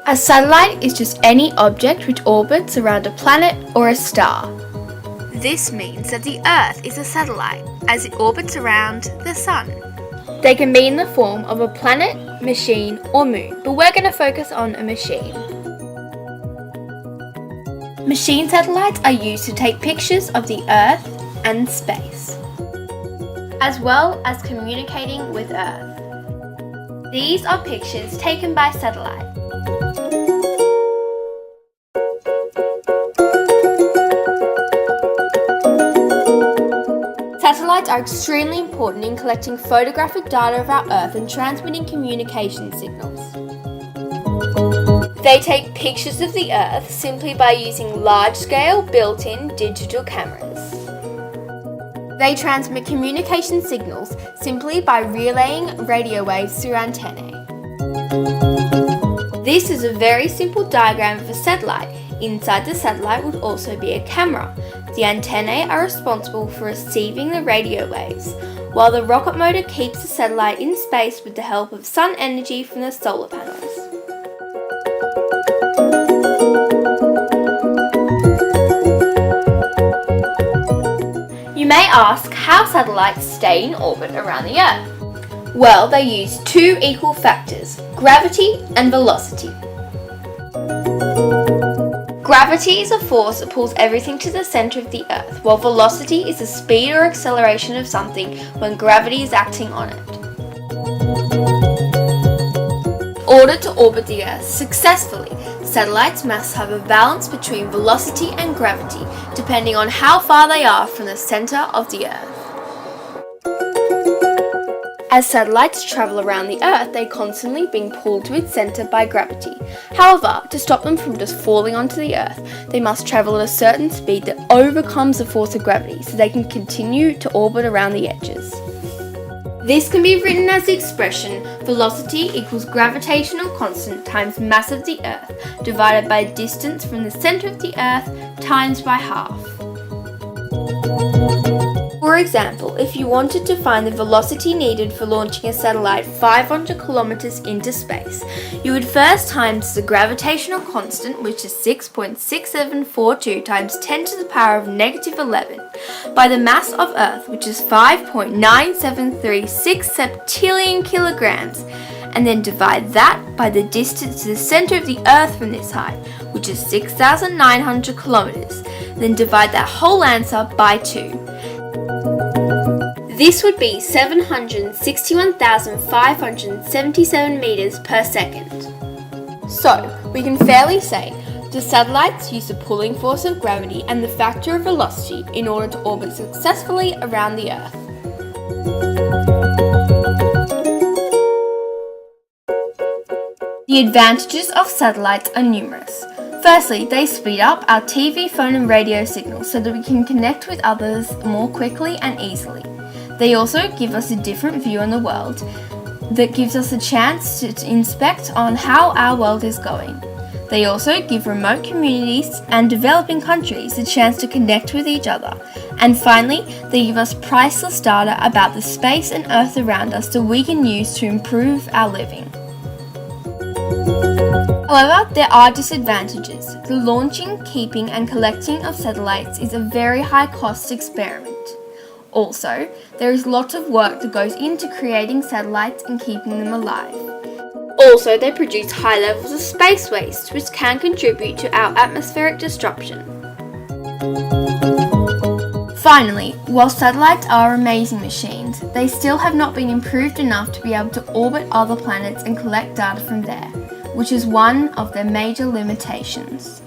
A satellite is just any object which orbits around a planet or a star. This means that the Earth is a satellite as it orbits around the Sun. They can be in the form of a planet, machine, or moon, but we're going to focus on a machine. Machine satellites are used to take pictures of the Earth and space, as well as communicating with Earth. These are pictures taken by satellite. Satellites are extremely important in collecting photographic data of our Earth and transmitting communication signals. They take pictures of the Earth simply by using large-scale built-in digital cameras. They transmit communication signals simply by relaying radio waves through antennae. This is a very simple diagram of a satellite. Inside the satellite would also be a camera. The antennae are responsible for receiving the radio waves, while the rocket motor keeps the satellite in space with the help of sun energy from the solar panels. You may ask how satellites stay in orbit around the Earth. Well, they use two equal factors, gravity and velocity. Gravity is a force that pulls everything to the centre of the Earth, while velocity is the speed or acceleration of something when gravity is acting on it. In order to orbit the Earth successfully, satellites must have a balance between velocity and gravity, depending on how far they are from the centre of the Earth. As satellites travel around the Earth, they're constantly being pulled to its centre by gravity. However, to stop them from just falling onto the Earth, they must travel at a certain speed that overcomes the force of gravity so they can continue to orbit around the edges. This can be written as the expression velocity equals gravitational constant times mass of the Earth divided by distance from the centre of the Earth times by half. For example, if you wanted to find the velocity needed for launching a satellite 500 kilometers into space, you would first times the gravitational constant, which is 6.6742 times 10 to the power of negative 11, by the mass of Earth, which is 5.9736 septillion kilograms, and then divide that by the distance to the center of the Earth from this height, which is 6,900 kilometers. Then divide that whole answer by 2. This would be 761,577 meters per second. So, we can fairly say the satellites use the pulling force of gravity and the factor of velocity in order to orbit successfully around the Earth. The advantages of satellites are numerous. Firstly, they speed up our TV, phone and radio signals so that we can connect with others more quickly and easily. They also give us a different view on the world that gives us a chance to inspect on how our world is going. They also give remote communities and developing countries a chance to connect with each other. And finally, they give us priceless data about the space and Earth around us that we can use to improve our living. However, there are disadvantages. The launching, keeping and collecting of satellites is a very high cost experiment. Also, there is lots of work that goes into creating satellites and keeping them alive. Also, they produce high levels of space waste, which can contribute to our atmospheric destruction. Finally, while satellites are amazing machines, they still have not been improved enough to be able to orbit other planets and collect data from there, which is one of their major limitations.